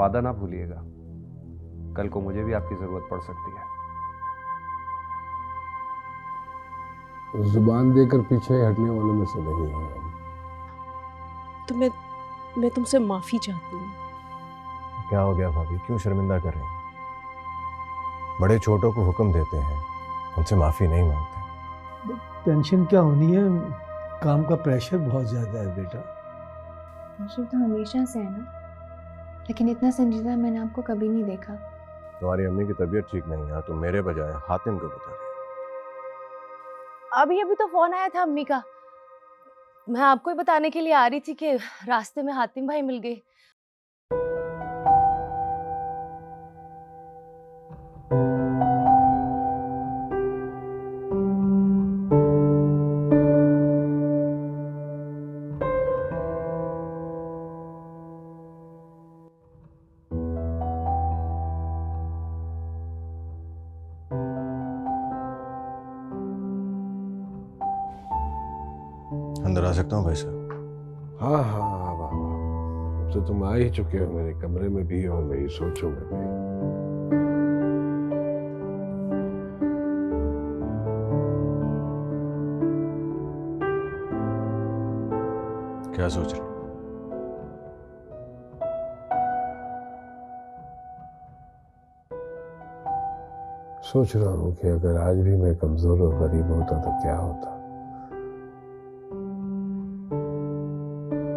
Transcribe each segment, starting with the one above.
वादा ना भूलिएगा, कल को मुझे भी आपकी जरूरत पड़ सकती है। जुबान देकर पीछे हटने वालों में से नहीं है हम। तो मैं तुमसे माफी चाहती हूँ। क्या हो गया भाभी, क्यों शर्मिंदा कर रही हैं? बड़े छोटों को हुक्म देते हैं, उनसे माफी नहीं मांगते। टेंशन क्या होनी है, काम का प्रेशर बहुत ज्यादा है बेटा। प्रेशर तो हमेशा से है ना, लेकिन इतना संजीदा मैंने आपको कभी नहीं देखा। तुम्हारी अम्मी की तबीयत ठीक नहीं है, तुम मेरे बजाय हातिम को बता रही हो। अभी अभी तो फोन आया था अम्मी का, मैं आपको ही बताने के लिए आ रही थी कि रास्ते में हातिम भाई मिल गए। अंदर आ सकता हूँ भाई साहब? हाँ हाँ हाँ वाह वाह, अब तो तुम आ ही चुके हो मेरे कमरे में भी और मेरी सोचों में भी। क्या सोच रहे? सोच रहा हूँ कि अगर आज भी मैं कमजोर और गरीब होता तो क्या होता।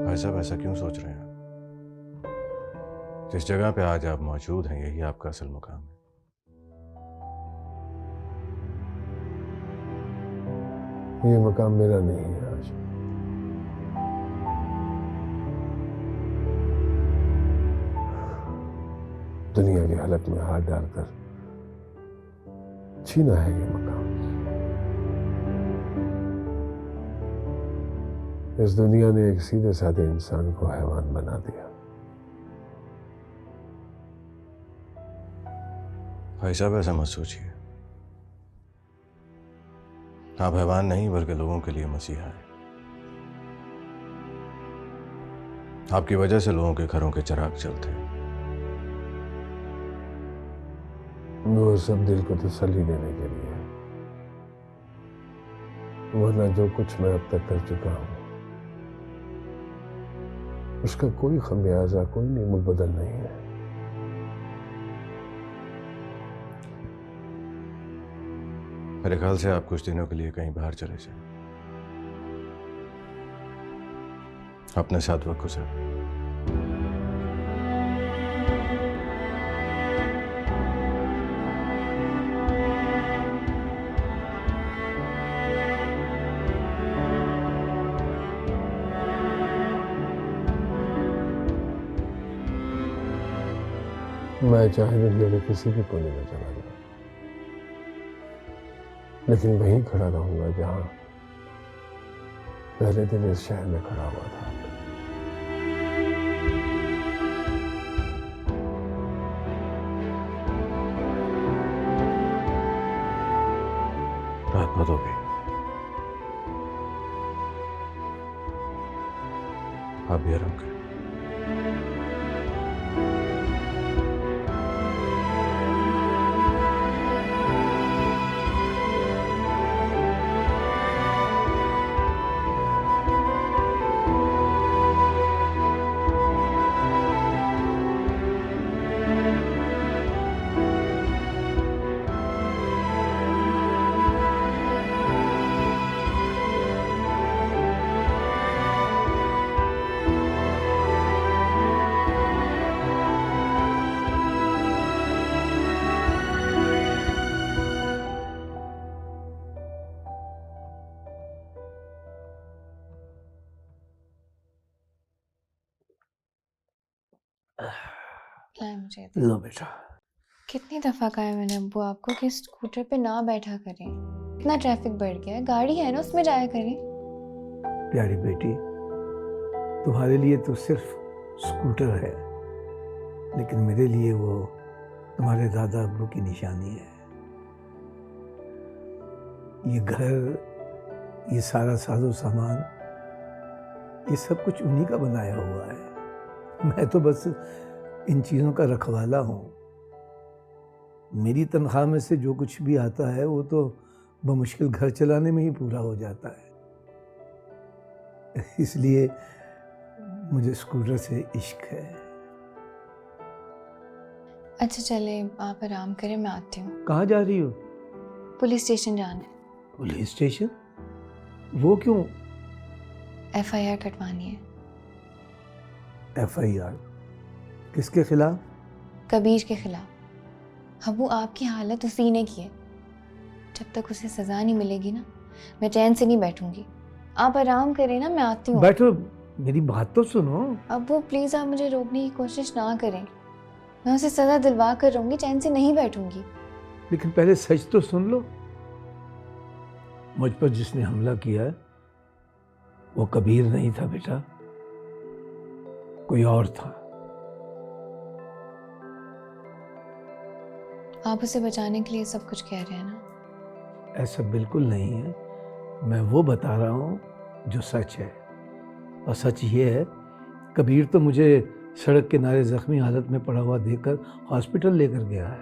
भाई साहब ऐसा क्यों सोच रहे हैं? जिस जगह पे आज आप मौजूद हैं यही आपका असल मुकाम है। ये मकाम मेरा नहीं है आज। दुनिया की हलक में हाथ डालकर छीना है ये मकाम। इस दुनिया ने एक सीधे साधे इंसान को हैवान बना दिया। भाई साहब ऐसा मत सोचिए, आप हैवान नहीं बल्कि लोगों के लिए मसीहा है। आपकी वजह से लोगों के घरों के चिराग जलते हैं। वो सब दिल को तसल्ली देने के लिए है, वरना जो कुछ मैं अब तक कर चुका हूं उसका कोई खमियाजा, कोई नीमक बदल नहीं है। मेरे ख्याल से आप कुछ दिनों के लिए कहीं बाहर चले जाएं, अपने साथ वक्त गुजारें। मैं चाहे दुनिया के किसी भी कोने में चला जाऊं, लेकिन वहीं खड़ा रहूंगा जहां पहले दिन इस शहर में खड़ा हुआ था। रात बहुत हो गई, आप भी आराम करें। लाए मुझे दे। लो बेटा। कितनी दफा कहा है मैंने अब्बू आपको कि स्कूटर पे ना बैठा करें, इतना ट्रैफिक बढ़ गया है, गाड़ी है ना उसमें जाया करें। प्यारी बेटी, तुम्हारे लिए तो सिर्फ स्कूटर है, लेकिन मेरे लिए वो तुम्हारे दादा अब्बू की निशानी है। ये घर, ये सारा साजो सामान, ये सब कुछ उन्हीं का बनाया हुआ है। मैं तो बस इन चीज़ों का रखवाला हूँ। मेरी तनख्वाह में से जो कुछ भी आता है वो तो बमुश्किल घर चलाने में ही पूरा हो जाता है। इसलिए मुझे स्कूटर से इश्क है। अच्छा चले, आप आराम करें, मैं आती हूँ। कहाँ जा रही हो? पुलिस स्टेशन जाना है। Police station? वो क्यों? FIR कटवानी है। FIR किसके खिलाफ? कबीर के खिलाफ। अब वो आपकी हालत उसी ने की है। जब तक उसे सज़ा नहीं मिलेगी ना, मैं चैन से नहीं बैठूंगी। आप आराम करें ना, मैं आती हूँ। बैठो, मेरी बात तो सुनो। अब वो प्लीज़ आप मुझे रोकने की कोशिश ना करें। मैं उसे सज़ा दिलवा कर रहूँगी, चैन से नहीं बैठूंगी। लेकिन पहले सच तो सुन लो। मुझ पर जिसने हमला किया है वो कबीर नहीं था बेटा, कोई और था। आप उसे बचाने के लिए सब कुछ कह रहे हैं ना? ऐसा बिल्कुल नहीं है। मैं वो बता रहा हूँ जो सच है, और सच ये है कबीर तो मुझे सड़क किनारे जख्मी हालत में पड़ा हुआ देखकर हॉस्पिटल लेकर गया है।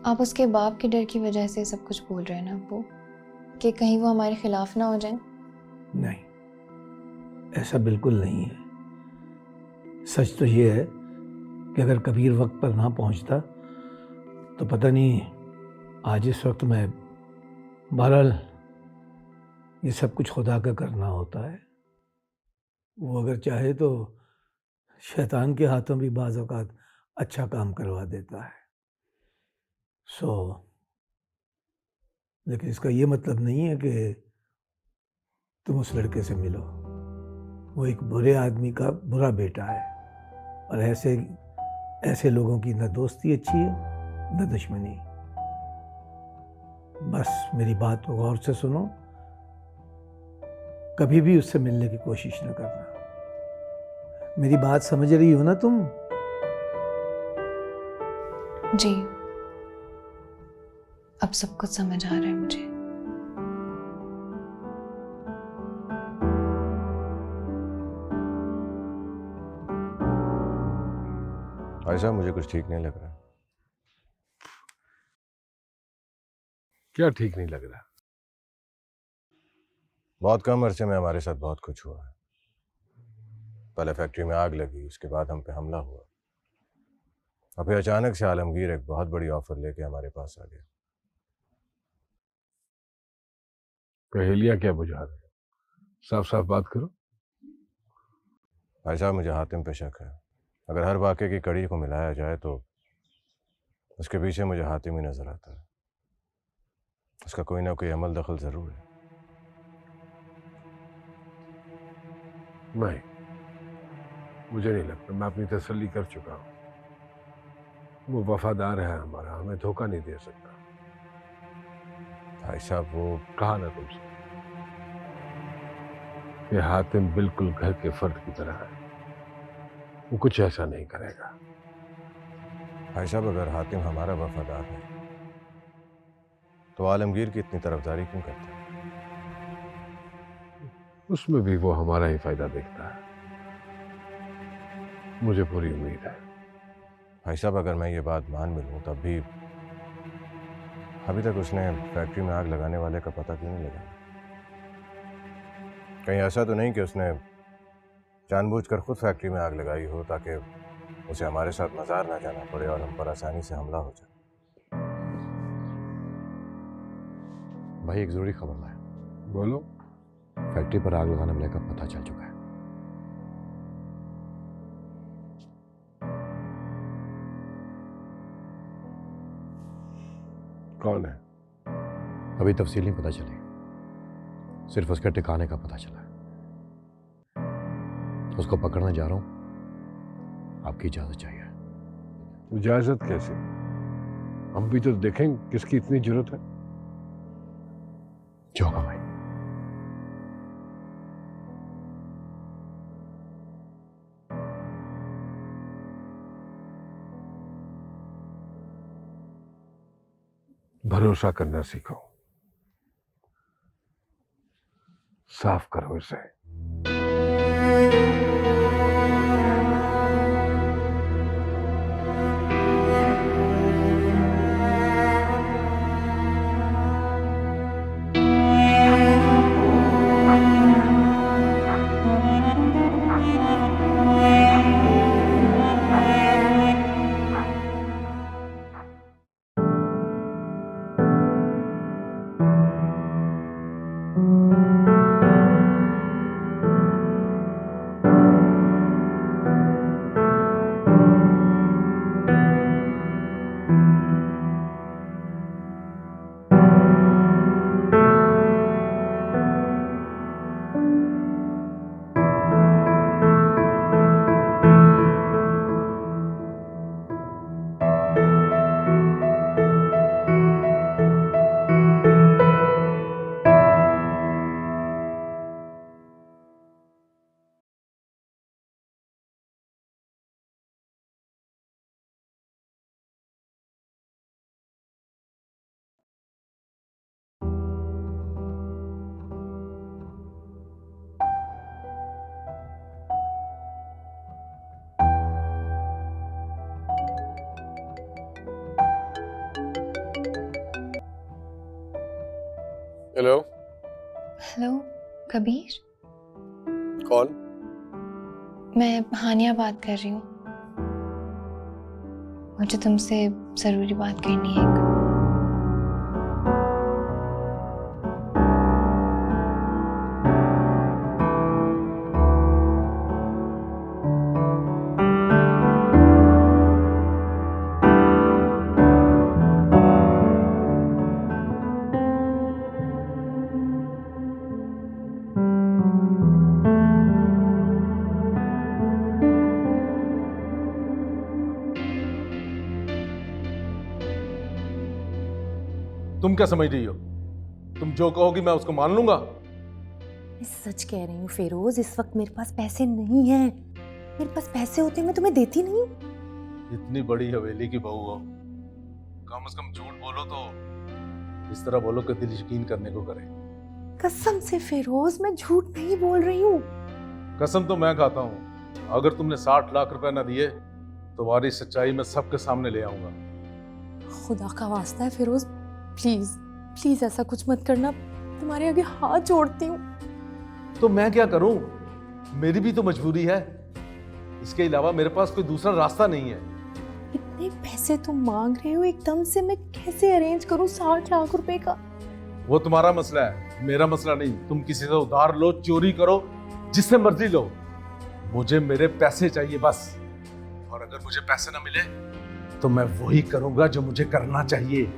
आप उसके बाप के डर की वजह से सब कुछ बोल रहे हैं ना वो, कि कहीं वो हमारे खिलाफ ना हो जाए। नहीं, ऐसा बिल्कुल नहीं है। सच तो ये है कि अगर कबीर वक्त पर ना पहुंचता तो पता नहीं आज इस वक्त मैं, बहरहाल ये सब कुछ खुदा का करना होता है। वो अगर चाहे तो शैतान के हाथों भी बाज़ औक़ात अच्छा काम करवा देता है। लेकिन इसका ये मतलब नहीं है कि तुम उस लड़के से मिलो। वो एक बुरे आदमी का बुरा बेटा है, और ऐसे लोगों की न दोस्ती अच्छी है न दुश्मनी। बस मेरी बात को गौर से सुनो, कभी भी उससे मिलने की कोशिश न करना। मेरी बात समझ रही हो ना तुम? जी, अब सब कुछ समझ आ रहा है मुझे। भाई साहब, मुझे कुछ ठीक नहीं लग रहा। क्या ठीक नहीं लग रहा? बहुत कम अरसे में हमारे साथ बहुत कुछ हुआ है। पहले फैक्ट्री में आग लगी, उसके बाद हम पे हमला हुआ। अभी अचानक से आलमगीर एक बहुत बड़ी ऑफर लेके हमारे पास आ गया। पहेलियां क्या बुझा रहे हो? साफ साफ बात करो। भाई साहब, मुझे हातिम पे शक है। अगर हर वाक़े की कड़ी को मिलाया जाए तो उसके पीछे मुझे हातिम ही नजर आता है। उसका कोई ना कोई अमल दखल जरूर है। नहीं, मुझे नहीं लगता। मैं अपनी तसल्ली कर चुका हूं। वो वफादार है हमारा, हमें धोखा नहीं दे सकता। भाई साहब, वो कहा ना तुमसे कि हातिम बिल्कुल घर के फर्द की तरह है। वो कुछ ऐसा नहीं करेगा। भाई साहब, अगर हातिम हमारा वफादार है तो आलमगीर की इतनी तरफदारी क्यों करता है? उसमें भी वो हमारा ही फायदा देखता है, मुझे पूरी उम्मीद है। भाई साहब, अगर मैं ये बात मान भी लूं तब भी अभी तक उसने फैक्ट्री में आग लगाने वाले का पता क्यों नहीं लगाया? कहीं ऐसा तो नहीं कि उसने जानबूझकर खुद फैक्ट्री में आग लगाई हो ताकि उसे हमारे साथ मज़ार ना जाना पड़े और हम पर आसानी से हमला हो जाए? भाई, एक ज़रूरी खबर लाया। बोलो। फैक्ट्री पर आग लगाने वाले का पता चल चुका है। कौन है? अभी तफसील नहीं पता चली, सिर्फ उसके ठिकाने का पता चला है। उसको पकड़ने जा रहा हूं, आपकी इजाजत चाहिए। इजाजत कैसे? हम भी तो देखें किसकी इतनी जरूरत है। जो होगा भाई। भरोसा करना सीखो, साफ करो इसे। हेलो, हेलो कबीर, कौन? मैं हानिया बात कर रही हूँ। मुझे तुमसे ज़रूरी बात करनी है एक। तुम क्या समझ रही हो? तुम जो कहोगी मैं उसको मान लूंगा। मैं सच कह रही हूँ फिरोज, इस वक्त मेरे पास पैसे नहीं हैं। मेरे पास पैसे होते मैं तुम्हें देती नहीं। इतनी बड़ी हवेली की बहू हो, कम से कम झूठ बोलो तो इस तरह बोलो कि दिल यकीन करने को करे। कसम से फिरोज, मैं झूठ नहीं बोल रही हूँ। कसम तो मैं खाता हूँ। अगर तुमने 60 लाख रुपए ना दिए तो तुम्हारी सच्चाई मैं सबके सामने ले आऊंगा। खुदा का वास्ता है फिरोज, प्लीज प्लीज ऐसा कुछ मत करना। तुम्हारे आगे हाथ जोड़ती हूँ। तो मैं क्या करूं? मेरी भी तो मजबूरी है। इसके अलावा मेरे पास कोई दूसरा रास्ता नहीं है। इतने पैसे तुम मांग रहे हो एकदम से, मैं कैसे अरेंज करूं 60 लाख रुपए का? वो तुम्हारा मसला है, मेरा मसला नहीं। तुम किसी से उधार लो, चोरी करो, जिससे मर्जी लो, मुझे मेरे पैसे चाहिए बस। और अगर मुझे पैसे ना मिले तो मैं वही करूंगा जो मुझे करना चाहिए।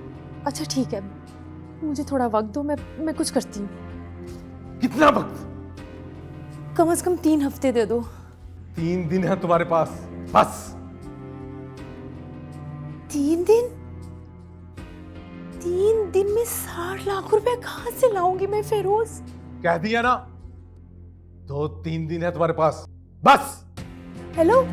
अच्छा ठीक है, मुझे थोड़ा वक्त दो, मैं कुछ करती हूँ। कितना वक्त? कम से कम 3 हफ्ते दे दो। 3 दिन है तुम्हारे पास बस। 3 दिन? 3 दिन में 60 लाख रुपए कहाँ से लाऊंगी मैं फिरोज? कह दिया ना, 2-3 दिन है तुम्हारे पास बस। हेलो,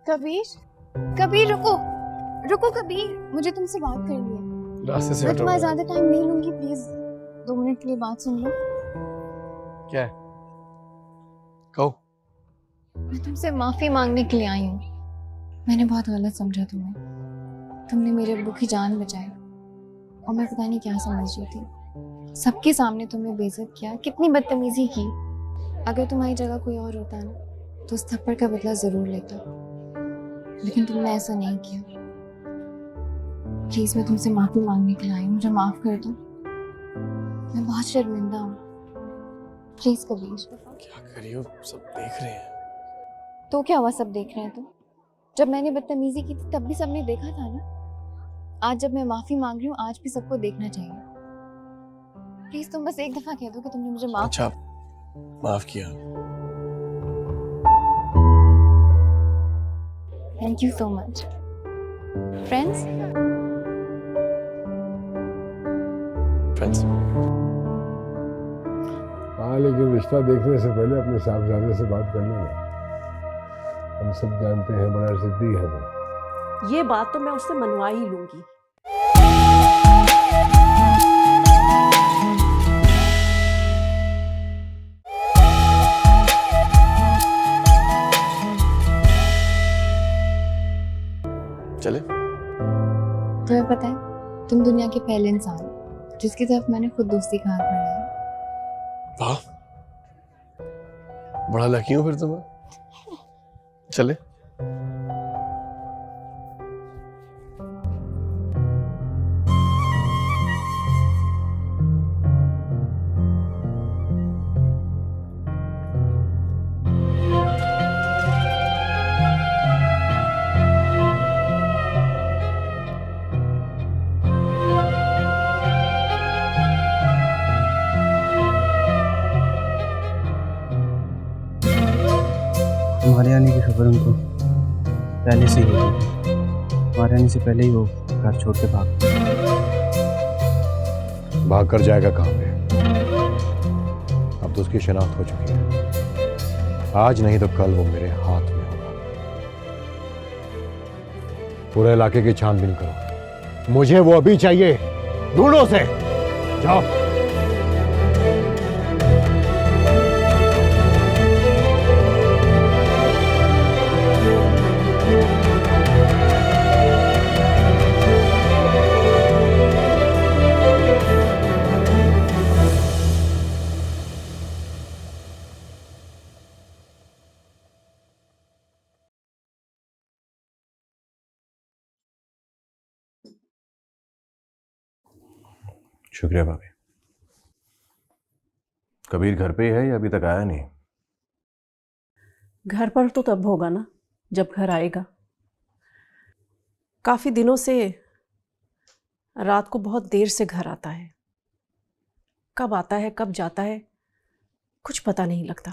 कबीर, कबीर रुको, रुको कबीर, मुझे तुमसे बात करनी है। रास्ते से मैं हटो। तुम्हारा ज्यादा टाइम नहीं लूंगी, प्लीज 2 मिनट के लिए बात सुन लो। क्या है? कहो। मैं तुमसे माफी मांगने के लिए आई हूँ। मैंने बहुत गलत समझा तुम्हें। तुमने मेरे अब्बू की जान बचाई और मैं पता नहीं क्या समझ रही थी। सबके सामने तुमने बेइज्जत किया, कितनी बदतमीजी की। अगर तुम्हारी जगह कोई और होता ना तो उस थप्पड़ का बदला जरूर लेता, लेकिन तुमने ऐसा नहीं किया। प्लीज मैं तुमसे माफी मांगने के लिए आई हूँ, मुझे माफ कर दो। मैं बहुत शर्मिंदा हूँ। प्लीज कबीर। क्या करियो, सब देख रहे हैं। तो क्या हुआ, सब देख रहे हैं तो? जब मैंने बदतमीजी की थी तब भी सबने देखा था ना। आज जब मैं माफी मांग रही हूँ, आज भी सबको देखना चाहिए। प्लीज तुम बस एक दफा कह दो कि तुमने मुझे माफ। अच्छा, माफ किया। Thank you so much friends. Friends, हाँ, लेकिन रिश्ता देखने से पहले अपने साहबजादे से बात कर लेना। हम सब जानते हैं बड़ा जिद्दी है वो। ये बात तो मैं उससे मनवा ही लूंगी। चले? तुम्हें पता है, तुम दुनिया के पहले इंसान हो जिसकी तरफ मैंने खुद दोस्ती का हाथ बढ़ाया। वाह, बड़ा लकी हूँ फिर तो मैं। चले? हमारे आने की खबर उनको पहले से ही हो गई। हमारे आने से पहले ही वो घर छोड़ के भाग कर जाएगा कहाँ पे? अब तो उसकी शिनाख्त हो चुकी है। आज नहीं तो कल वो मेरे हाथ में होगा। पूरे इलाके की छानबीन करो, मुझे वो अभी चाहिए, ढूंढो उसे, जाओ। शुक्रिया भाभी। कबीर घर पे ही है या अभी तक आया नहीं? घर पर तो तब होगा ना जब घर आएगा। काफी दिनों से रात को बहुत देर से घर आता है, कब आता है कब जाता है कुछ पता नहीं लगता।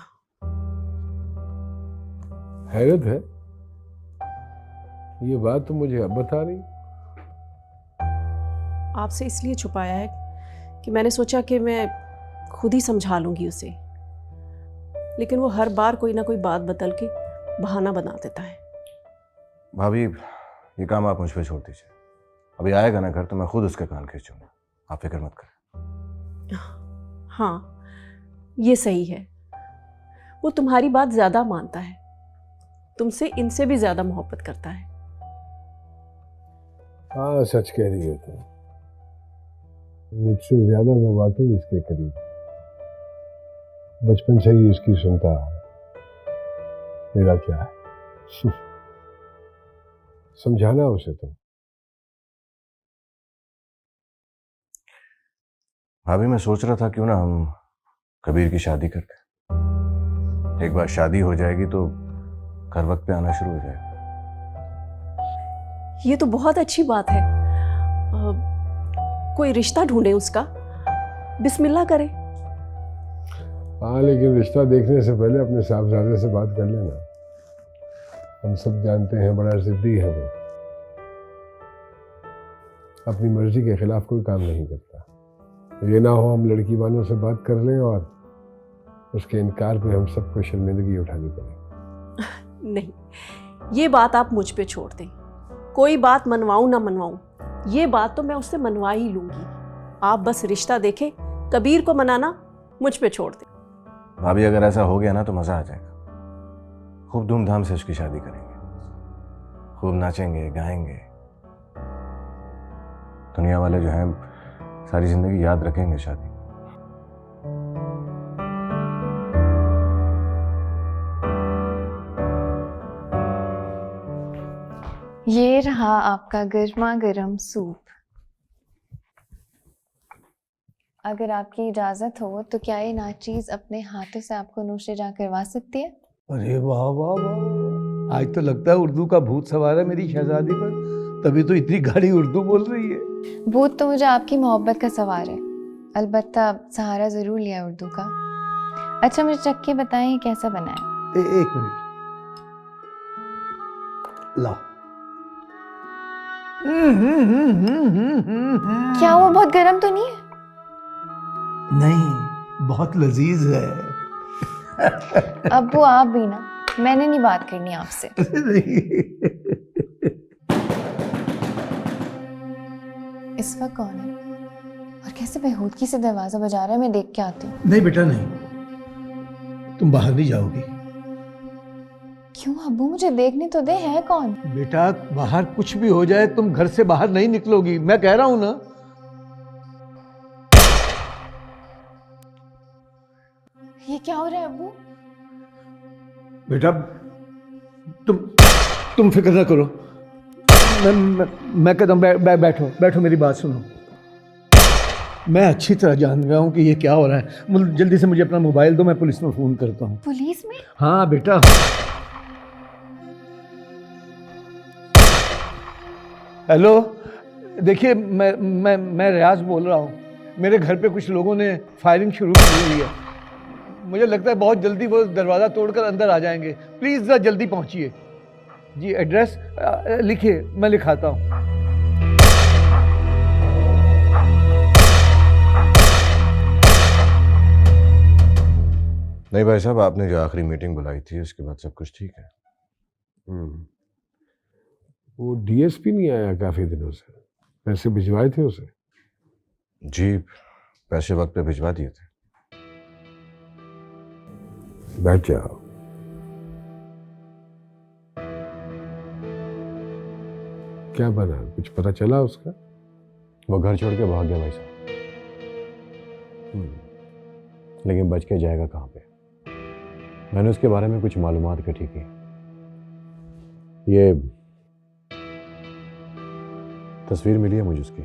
हैरत है, ये बात तो मुझे अब बता रही। आपसे इसलिए छुपाया है कि मैंने सोचा कि मैं खुद ही समझा लूंगी उसे, लेकिन वो हर बार कोई ना कोई बात बदल के बहाना बना देता है। भाभी ये काम आप मुझ पे छोड़ दीजिए, अभी आएगा ना घर तो मैं खुद उसके कान खींचूंगा, आप फिक्र मत करें। हाँ ये सही है, वो तुम्हारी बात ज्यादा मानता है, तुमसे इनसे भी ज्यादा मोहब्बत करता है। हाँ सच कह रही हो तुम, मुझसे ज्यादा वो वाकई इसके करीब, बचपन से ही इसकी सुनता आ रहा। मेरा क्या है समझाना उसे तुम। भाभी मैं सोच रहा था क्यों ना हम कबीर की शादी करते, एक बार शादी हो जाएगी तो घर वक्त पे आना शुरू हो जाएगा। ये तो बहुत अच्छी बात है। कोई रिश्ता ढूंढे उसका, बिस्मिल्लाह करे। हाँ लेकिन रिश्ता देखने से पहले अपने साहबजादे से बात कर लेना, हम सब जानते हैं बड़ा जिद्दी है वो, अपनी मर्जी के खिलाफ कोई काम नहीं करता। ये ना हो हम लड़की वालों से बात कर लें और उसके इनकार पे हम सबको शर्मिंदगी उठानी पड़े। नहीं, ये बात आप मुझ पे छोड़ दें। कोई बात मनवाऊं ना मनवाऊं, ये बात तो मैं उससे मनवा ही लूंगी। आप बस रिश्ता देखें, कबीर को मनाना मुझ पे छोड़ दें। भाभी अगर ऐसा हो गया ना तो मजा आ जाएगा, खूब धूमधाम से उसकी शादी करेंगे, खूब नाचेंगे गाएंगे, दुनिया वाले जो हैं सारी जिंदगी याद रखेंगे शादी। ये रहा आपका गर्मा गर्म सूप। अगर आपकी इजाजत हो तो क्या ये नाचीज अपने हाथों से आपको नोशे जा करवा सकती है? अरे वाह वाह वाह, आज तो लगता है उर्दू का भूत सवार है मेरी शहजादी पर, तभी तो इतनी गाढ़ी उर्दू बोल रही है। भूत तो मुझे आपकी मोहब्बत का सवार है, अलबत्ता सहारा जरूर लिया उर्दू का। अच्छा मुझे चक्के बताएं ये कैसा बना है? एक मिनट, ला। क्या वो बहुत गर्म तो नहीं है? नहीं, बहुत लजीज है। अब वो आप भी ना, मैंने नहीं बात करनी आपसे। इस वक्त कौन है और कैसे बेहूदगी से दरवाजा बजा रहा है? मैं देख के आती हूँ। नहीं बेटा नहीं, तुम बाहर नहीं जाओगी। क्यों अब्बू, मुझे देखने तो दे, है कौन? बेटा बाहर कुछ भी हो जाए तुम घर से बाहर नहीं निकलोगी, मैं कह रहा हूं ना। ये क्या हो रहा है अब्बू? बेटा तुम फिक्र ना करो, मैं कहता हूँ बैठो बैठो, मेरी बात सुनो। मैं अच्छी तरह जान रहा हूँ कि ये क्या हो रहा है। जल्दी से मुझे अपना मोबाइल दो, मैं पुलिस में फोन करता हूँ। पुलिस में? हाँ बेटा। हेलो, देखिए मैं रियाज बोल रहा हूँ। मेरे घर पे कुछ लोगों ने फायरिंग शुरू की हुई है, मुझे लगता है बहुत जल्दी वो दरवाज़ा तोड़कर अंदर आ जाएंगे। प्लीज़ ज़रा जल्दी पहुँचिए। जी एड्रेस लिखिए, मैं लिखाता हूँ। नहीं भाई साहब, आपने जो आखिरी मीटिंग बुलाई थी उसके बाद सब कुछ ठीक है। वो डीएसपी नहीं आया काफी दिनों से, पैसे भिजवाए थे उसे? जी, पैसे वक्त पे भिजवा दिए थे। बैठ जाओ। क्या बना, कुछ पता चला उसका? वो घर छोड़ के भाग गया भाई साहब। लेकिन बच के जाएगा कहाँ पे? मैंने उसके बारे में कुछ मालूमात इकट्ठी की। ये तस्वीर मिली है मुझे उसकी।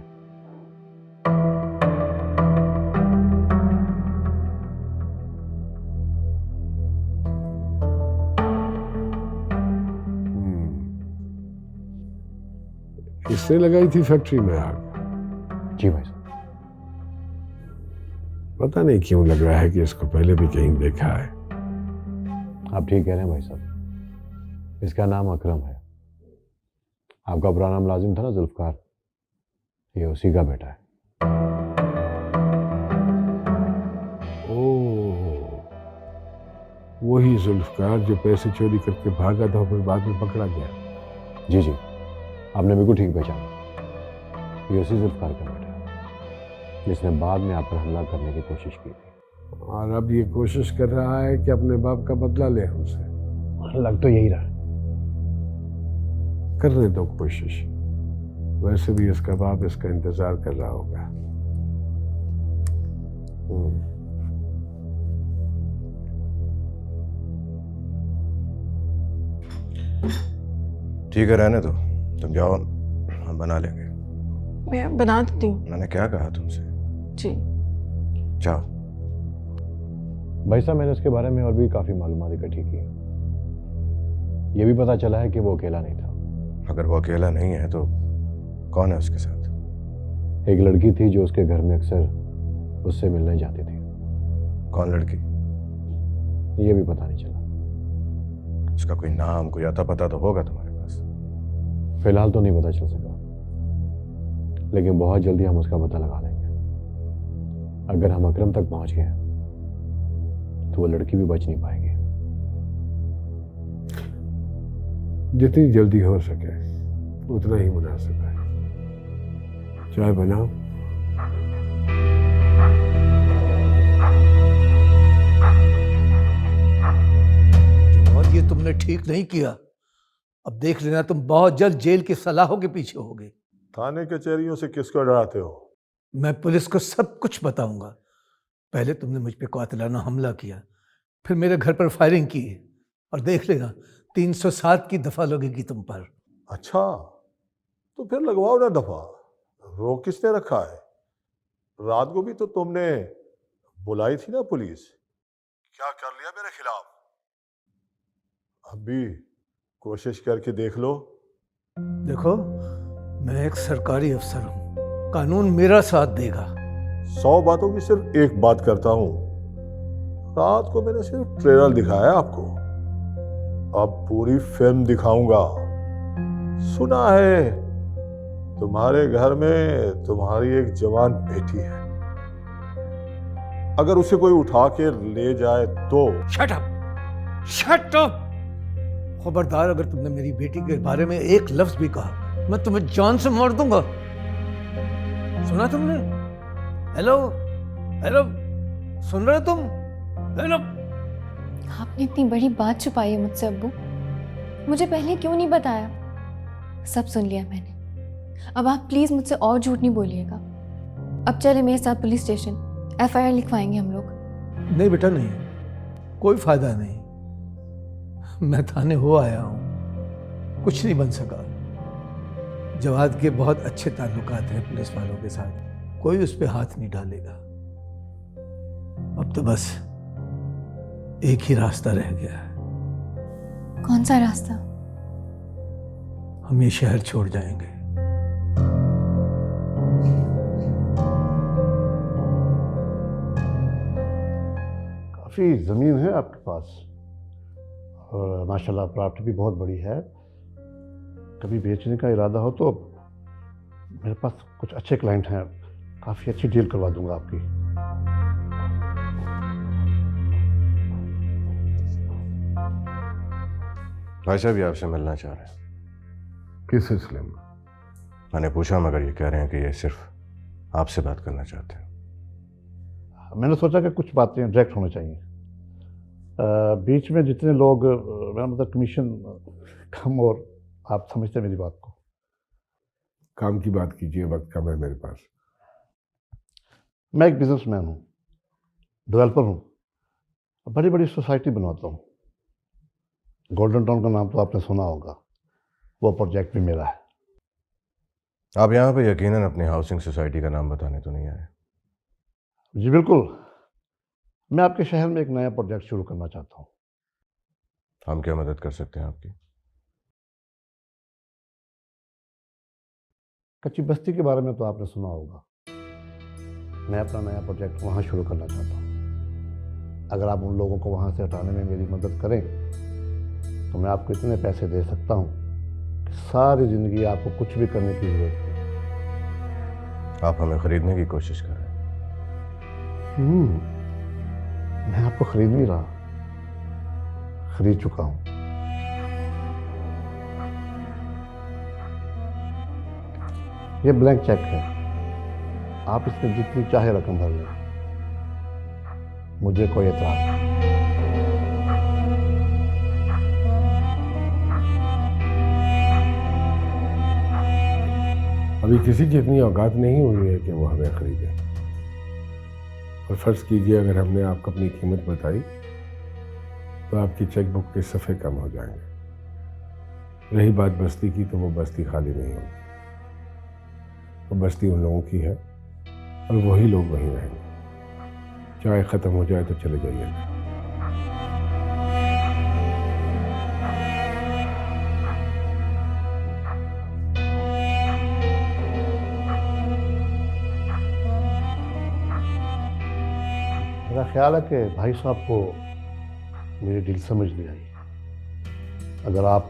इसने लगाई थी फैक्ट्री में आग? जी भाई साहब। पता नहीं क्यों लग रहा है कि इसको पहले भी कहीं देखा है। आप ठीक कह रहे हैं भाई साहब, इसका नाम अकरम है। आपका पुराना मुलाजिम था ना जुल्फकार, ये उसी का बेटा है। ओह, वही जुल्फकार जो पैसे चोरी करके भागा था फिर बाद में पकड़ा गया। जी जी, आपने बिल्कुल ठीक पहचाना। ये उसी जुल्फकार का बेटा है जिसने बाद में आप पर हमला करने की कोशिश की थी। और अब ये कोशिश कर रहा है कि अपने बाप का बदला ले हमसे। लग तो यही रहा। करने दो कोशिश, वैसे भी इसका बाप इसका इंतजार कर रहा होगा। ठीक है, रहने दो, तुम जाओ, हम बना लेंगे। मैं बना देती हूँ। मैंने क्या कहा तुमसे? जी जाओ। भाई साहब, मैंने उसके बारे में और भी काफ़ी मालूमात इकट्ठी की। ये भी पता चला है कि वो अकेला नहीं था। अगर वो अकेला नहीं है तो कौन है उसके साथ? एक लड़की थी जो उसके घर में अक्सर उससे मिलने जाती थी। कौन लड़की? ये भी पता नहीं चला। उसका कोई नाम, कोई अता पता तो होगा तुम्हारे पास? फिलहाल तो नहीं पता चल सका, लेकिन बहुत जल्दी हम उसका पता लगा लेंगे। अगर हम अकरम तक पहुंच गए तो वो लड़की भी बच नहीं पाएगी। जितनी जल्दी हो सके उतना ही मुनासिब है। चाय बनाओ। और ये तुमने ठीक नहीं किया। अब देख लेना, तुम बहुत जल्द जेल की सलाहों के पीछे होगे। थाने कचहरियों से किसको डराते हो? मैं पुलिस को सब कुछ बताऊंगा। पहले तुमने मुझ पे कातिलाना हमला किया, फिर मेरे घर पर फायरिंग की, और देख लेना 307 की दफा लगेगी तुम पर। अच्छा, तो फिर लगवाओ ना दफा। रोक किसने रखा है? रात को भी तो तुमने बुलाई थी ना पुलिस। क्या कर लिया मेरे खिलाफ? अब भी कोशिश करके देख लो। देखो, मैं एक सरकारी अफसर हूं, कानून मेरा साथ देगा। 100 बातों की सिर्फ एक बात करता हूं। रात को मैंने सिर्फ ट्रेलर दिखाया आपको, अब पूरी फिल्म दिखाऊंगा। सुना है तुम्हारे घर में तुम्हारी एक जवान बेटी है, अगर उसे कोई उठा के ले जाए तो। Shut up! Shut up! खबरदार, अगर तुमने मेरी बेटी के बारे में एक लफ्ज भी कहा, मैं तुम्हें जान से मार दूंगा। सुना तुमने? हेलो हेलो, सुन रहे हो तुम? हेलो। आपने इतनी बड़ी बात छुपाई है मुझसे अब्बू। मुझे पहले क्यों नहीं बताया? सब सुन लिया मैंने। अब आप प्लीज मुझसे और झूठ नहीं बोलिएगा। अब चले मेरे साथ पुलिस स्टेशन, FIR लिखवाएंगे हम लोग। नहीं बेटा, नहीं, कोई फायदा नहीं। मैं थाने हो आया हूं, कुछ नहीं बन सका। जवाद के बहुत अच्छे ताल्लुकात हैं पुलिस वालों के साथ, कोई उस पर हाथ नहीं डालेगा। अब तो बस एक ही रास्ता रह गया है। कौन सा रास्ता? हम ये शहर छोड़ जाएंगे। काफ़ी ज़मीन है आपके पास और माशाल्लाह प्रॉपर्टी भी बहुत बड़ी है। कभी बेचने का इरादा हो तो मेरे पास कुछ अच्छे क्लाइंट हैं, काफ़ी अच्छी डील करवा दूंगा आपकी। भाई साहब, ये आपसे मिलना चाह रहे हैं। किस सिलसिले में? मैंने पूछा मगर ये कह रहे हैं कि ये सिर्फ आपसे बात करना चाहते हैं। मैंने सोचा कि कुछ बातें डायरेक्ट होनी चाहिए। बीच में जितने लोग, मेरा मतलब कमीशन कम, और आप समझते हैं मेरी बात को। काम की बात कीजिए, वक्त कम है मेरे पास। मैं एक बिजनेसमैन हूँ, डेवलपर हूँ, बड़ी बड़ी सोसाइटी बनवाता हूँ। गोल्डन टाउन का नाम तो आपने सुना होगा, वो प्रोजेक्ट भी मेरा है। आप यहाँ पे यकीनन अपनी हाउसिंग सोसाइटी का नाम बताने तो नहीं आए? जी बिल्कुल, मैं आपके शहर में एक नया प्रोजेक्ट शुरू करना चाहता हूँ। हम क्या मदद कर सकते हैं आपकी? कच्ची बस्ती के बारे में तो आपने सुना होगा। मैं अपना नया प्रोजेक्ट वहाँ शुरू करना चाहता हूँ। अगर आप उन लोगों को वहाँ से हटाने में मेरी मदद करें तो मैं आपको इतने पैसे दे सकता हूँ कि सारी ज़िंदगी आपको कुछ भी करने की ज़रूरत नहीं। आप हमें खरीदने की कोशिश कर रहे हैं? मैं आपको खरीद नहीं रहा, खरीद चुका हूँ। ये ब्लैंक चेक है, आप इसमें जितनी चाहे रकम भर लें, मुझे कोई एतराज नहीं। अभी किसी की इतनी औकात नहीं हुई है कि वो हमें खरीदे। और फर्ज कीजिए अगर हमने आपको अपनी कीमत बताई तो आपकी चेकबुक के सफ़े कम हो जाएंगे। रही बात बस्ती की, तो वो बस्ती खाली नहीं होगी। वो बस्ती उन लोगों की है और वही लोग वहीं रहेंगे। चाहे ख़त्म हो जाए तो चले जाइएगा। मेरा ख्याल है कि भाई साहब को मेरी डील समझ नहीं आई। अगर आप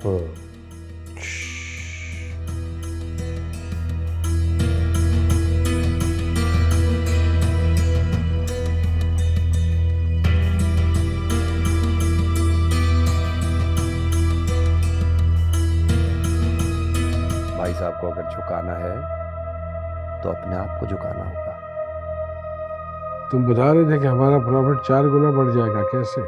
भाई साहब को अगर झुकाना है तो अपने आप को झुकाना होगा। तुम बता रहे थे कि हमारा प्रॉफिट 4 गुना बढ़ जाएगा, कैसे?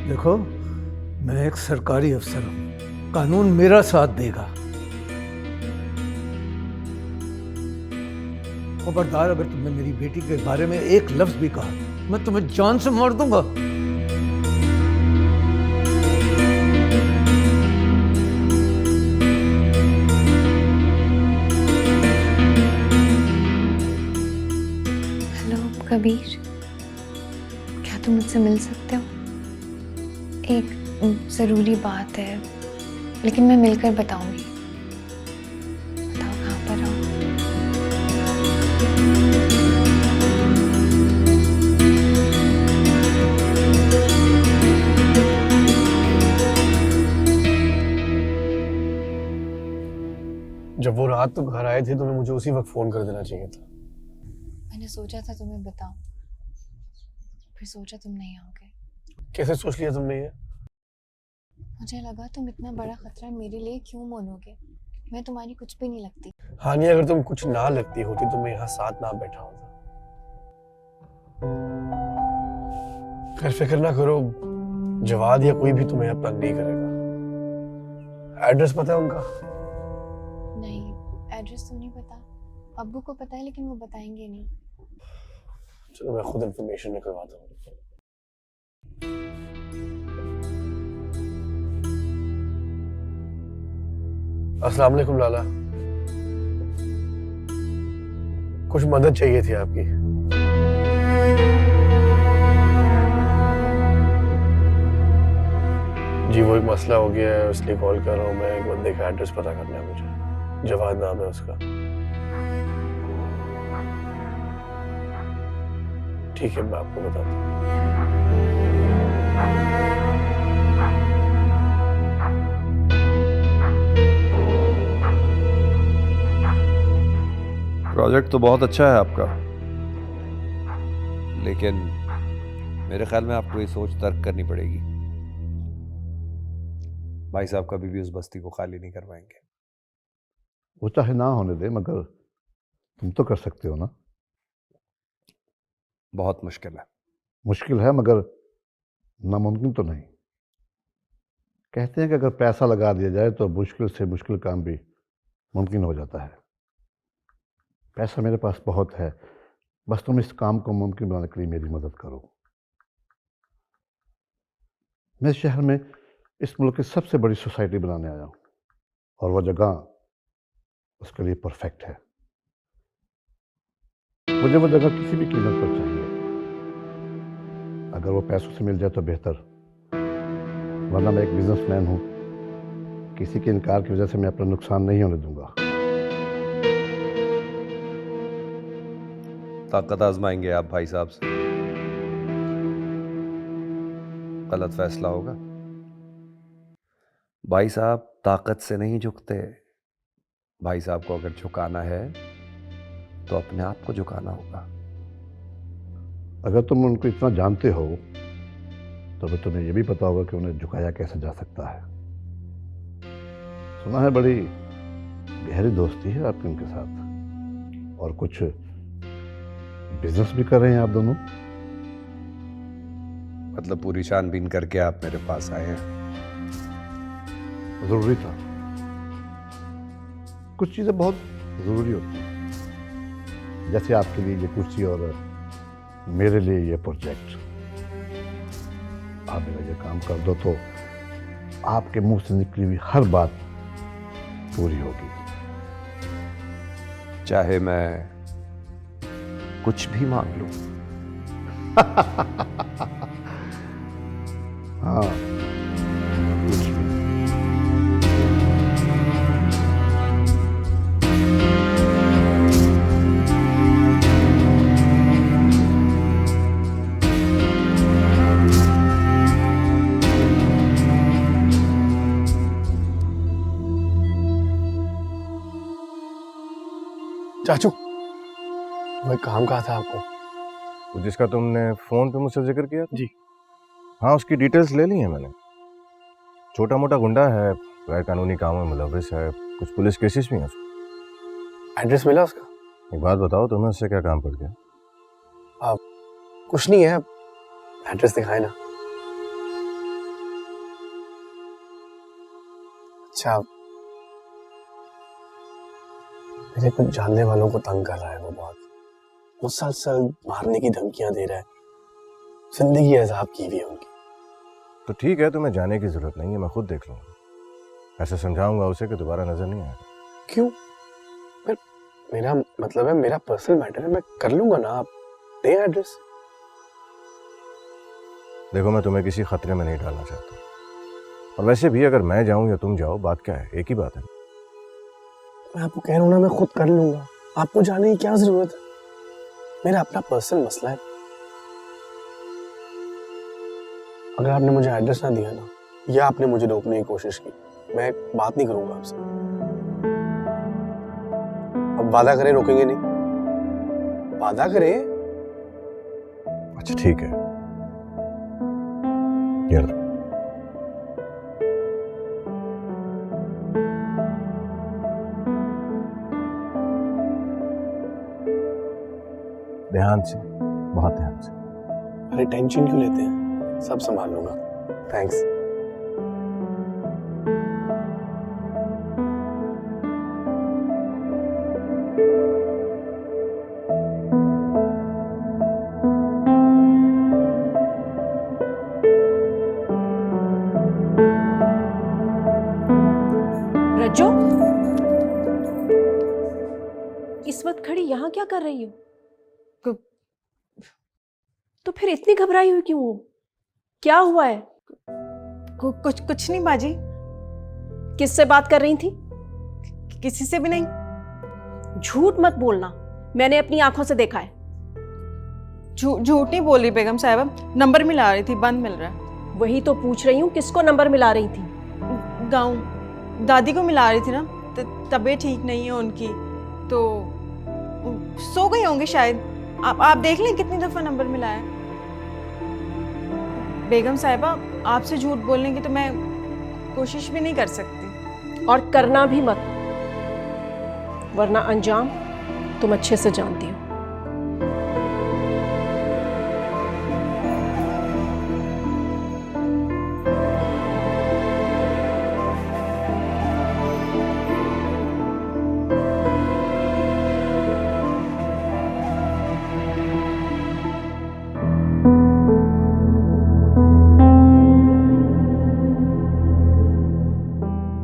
देखो, मैं एक सरकारी अफसर हूँ, कानून मेरा साथ देगा। खबरदार, अगर तुमने मेरी बेटी के बारे में एक लफ्ज भी कहा, मैं तुम्हें जान से मार दूंगा। हेलो कबीर, क्या तुम मुझसे मिल सकते हो? एक ज़रूरी बात है, लेकिन मैं मिलकर बताऊंगी। बताओ कहाँ पर हो? जब वो रात तो घर आए थे तो मुझे उसी वक्त फोन कर देना चाहिए था। मैंने सोचा था तुम्हें बताऊं, फिर सोचा तुम नहीं आओगे। कैसे सोच लिया तुमने ये? मुझे लगा तुम इतना बड़ा खतरा मेरे लिए क्यों मानोगे। मैं तुम्हारी कुछ भी नहीं लगती। हानिया, अगर तुम कुछ ना लगती होती तो मैं यहाँ साथ ना बैठा होता। खैर फिक्र ना करो, जवाद या कोई भी तुम्हें अब तंग नहीं करेगा। एड्रेस पता है उनका? नहीं, एड्रेस तो नहीं पता। अब्बू को पता है लेकिन वो बताएंगे नहीं। चलो मैं खुद इंफॉर्मेशन निकलवाता हूँ। अस्सलाम वालेकुम लाला, कुछ मदद चाहिए थी आपकी। जी वो एक मसला हो गया है, इसलिए कॉल कर रहा हूँ मैं। एक बंदे का एड्रेस पता करना है मुझे, जवाद नाम है उसका। ठीक है, मैं आपको बताता हूँ। प्रोजेक्ट तो बहुत अच्छा है आपका, लेकिन मेरे ख्याल में आपको ये सोच तर्क करनी पड़ेगी। भाई साहब कभी भी उस बस्ती को खाली नहीं करवाएंगे। वो चाहे ना होने दे, मगर तुम तो कर सकते हो ना। बहुत मुश्किल है। मुश्किल है मगर नामुमकिन तो नहीं। कहते हैं कि अगर पैसा लगा दिया जाए तो मुश्किल से मुश्किल काम भी मुमकिन हो जाता है। पैसा मेरे पास बहुत है, बस तुम इस काम को मुमकिन बनाने के लिए मेरी मदद करो। मैं इस शहर में इस मुल्क की सबसे बड़ी सोसाइटी बनाने आया हूँ और वह जगह उसके लिए परफेक्ट है। मुझे वो जगह किसी भी कीमत पर चाहिए। अगर वो पैसों से मिल जाए तो बेहतर, वरना मैं एक बिजनेसमैन हूँ, किसी के इनकार की वजह से मैं अपना नुकसान नहीं होने दूंगा। ताकत आजमाएंगे आप भाई साहब से? गलत फैसला होगा। भाई साहब ताकत से नहीं झुकते। भाई साहब को अगर झुकाना है तो अपने आप को झुकाना होगा। अगर तुम उनको इतना जानते हो तो फिर तुम्हें यह भी पता होगा कि उन्हें झुकाया कैसे जा सकता है। सुना है बड़ी गहरी दोस्ती है आपकी उनके साथ, और कुछ बिजनेस भी कर रहे हैं आप दोनों। मतलब पूरी छानबीन करके आप मेरे पास आए हैं? जरूरी था। कुछ चीजें बहुत जरूरी होती हैं, जैसे आपके लिए ये कुर्सी और मेरे लिए ये प्रोजेक्ट। आप मेरा ये काम कर दो तो आपके मुंह से निकली हुई हर बात पूरी होगी, चाहे मैं कुछ भी मांग लूं। हाँ, कुछ भी। चाचू, वो एक काम कहा था आपको। वो जिसका तुमने फोन पे मुझसे जिक्र किया था? जी। हाँ, उसकी डिटेल्स ले ली है मैंने। छोटा मोटा गुंडा है, गैर कानूनी कामों में मुलविस है, कुछ पुलिस केसेस भी हैं उसको। एड्रेस मिला उसका? एक बात बताओ, तुम्हें उससे क्या काम पड़ गया? कुछ नहीं है, एड्रेस दिखाए ना। अच्छा, मेरे कुछ जानने वालों को तंग कर रहा है वो बहुत। मुसलसल मारने की धमकियां दे रहा है, जिंदगी अजाब की हुई है उनकी। तो ठीक है, तुम्हें जाने की जरूरत नहीं है, मैं खुद देख लूंगा। ऐसे समझाऊंगा उसे कि दोबारा नजर नहीं आएगा। क्यों? मेरा मतलब है, मेरा पर्सनल मैटर है, मैं कर लूंगा ना। आप दें एड्रेस। देखो, मैं तुम्हें किसी खतरे में नहीं डालना चाहता, और वैसे भी अगर मैं जाऊं या तुम जाओ, बात क्या है? एक ही बात है। मैं आपको कह रहा हूं ना, मैं खुद कर लूंगा, आपको जाने की क्या जरूरत है? मेरा अपना पर्सनल मसला है। अगर आपने मुझे एड्रेस ना दिया ना, या आपने मुझे रोकने की कोशिश की, मैं बात नहीं करूंगा आपसे। अब वादा करें रोकेंगे नहीं, वादा करें। अच्छा ठीक है, ये लो। ध्यान से, बहुत ध्यान से। अरे टेंशन क्यों लेते हैं, सब संभाल लूंगा। थैंक्स। रज्जो, इस वक्त खड़ी यहाँ क्या कर रही हो? तो फिर इतनी घबराई हुई क्यों हो? क्या हुआ है? कुछ नहीं बाजी। किससे बात कर रही थी? किसी से भी नहीं। झूठ मत बोलना, मैंने अपनी आंखों से देखा है। झूठ नहीं बोल रही बेगम साहिबा, नंबर मिला रही थी, बंद मिल रहा है। वही तो पूछ रही हूँ, किसको नंबर मिला रही थी? गाँव दादी को मिला रही थी ना, तबीयत ठीक नहीं है उनकी, तो सो गई होंगी शायद। आप देख लें कितनी दफ़ा नंबर मिला है। बेगम साहिबा, आपसे झूठ बोलने की तो मैं कोशिश भी नहीं कर सकती। और करना भी मत, वरना अंजाम तुम अच्छे से जानती हो।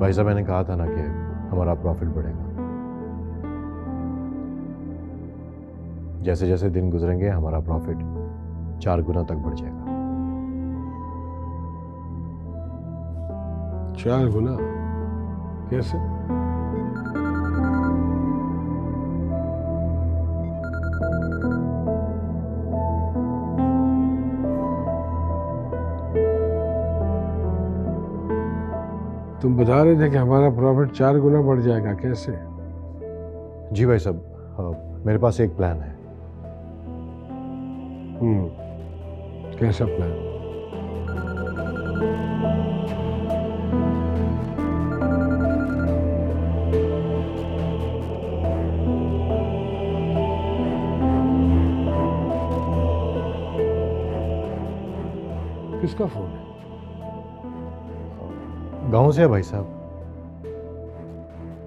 भाई साहब, मैंने कहा था ना कि हमारा प्रॉफिट बढ़ेगा। जैसे जैसे दिन गुजरेंगे हमारा प्रॉफिट 4 गुना तक बढ़ जाएगा। 4 गुना? कैसे? तुम बता रहे थे कि हमारा प्रॉफिट 4 गुना बढ़ जाएगा, कैसे? जी भाई साहब, मेरे पास एक प्लान है। कैसा प्लान? किसका फोन है? गांव से है भाई साहब।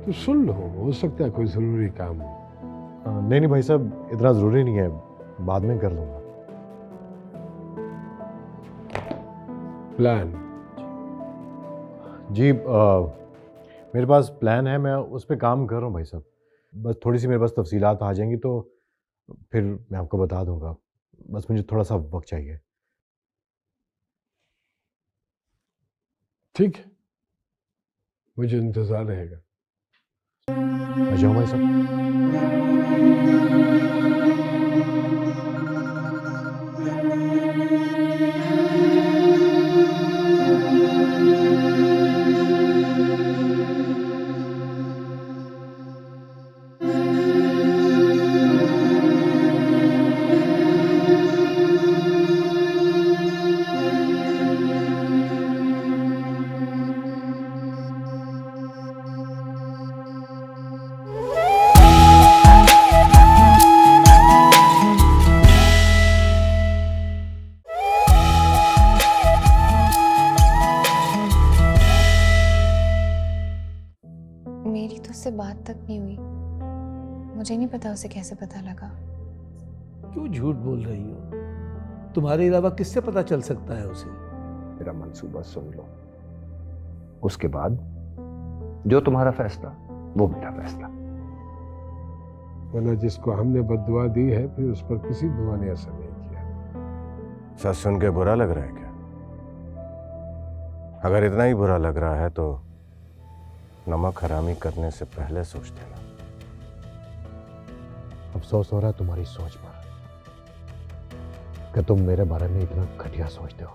तो सुन लो, हो सकता है कोई जरूरी काम हो। नहीं नहीं भाई साहब, इतना ज़रूरी नहीं है, बाद में कर लूँगा। प्लान? जी मेरे पास प्लान है, मैं उस पर काम कर रहा हूँ भाई साहब। बस थोड़ी सी मेरे पास तफसीलात आ जाएंगी तो फिर मैं आपको बता दूंगा। बस मुझे थोड़ा सा वक्त चाहिए। ठीक है, मुझे इंतजार रहेगा। मैं जाऊँ भाई साहब? मेरी तो उससे बात तक नहीं हुई। मुझे नहीं पता उसे कैसे पता लगा। क्यों झूठ बोल रही हो? तुम्हारे अलावा किससे पता चल सकता है उसे? मेरा मंसूबा सुन लो, उसके बाद जो तुम्हारा फैसला वो मेरा फैसला। वरना जिसको हमने बद्दुआ दी है, फिर उस पर किसी दुआ ने असर नहीं किया। सच सुन के बुरा लग रहा है क्या? अगर इतना ही बुरा लग रहा है तो नमक हरामी करने से पहले सोच देना। अफसोस हो रहा है तुम्हारी सोच पर कि तुम मेरे बारे में इतना घटिया सोचते हो।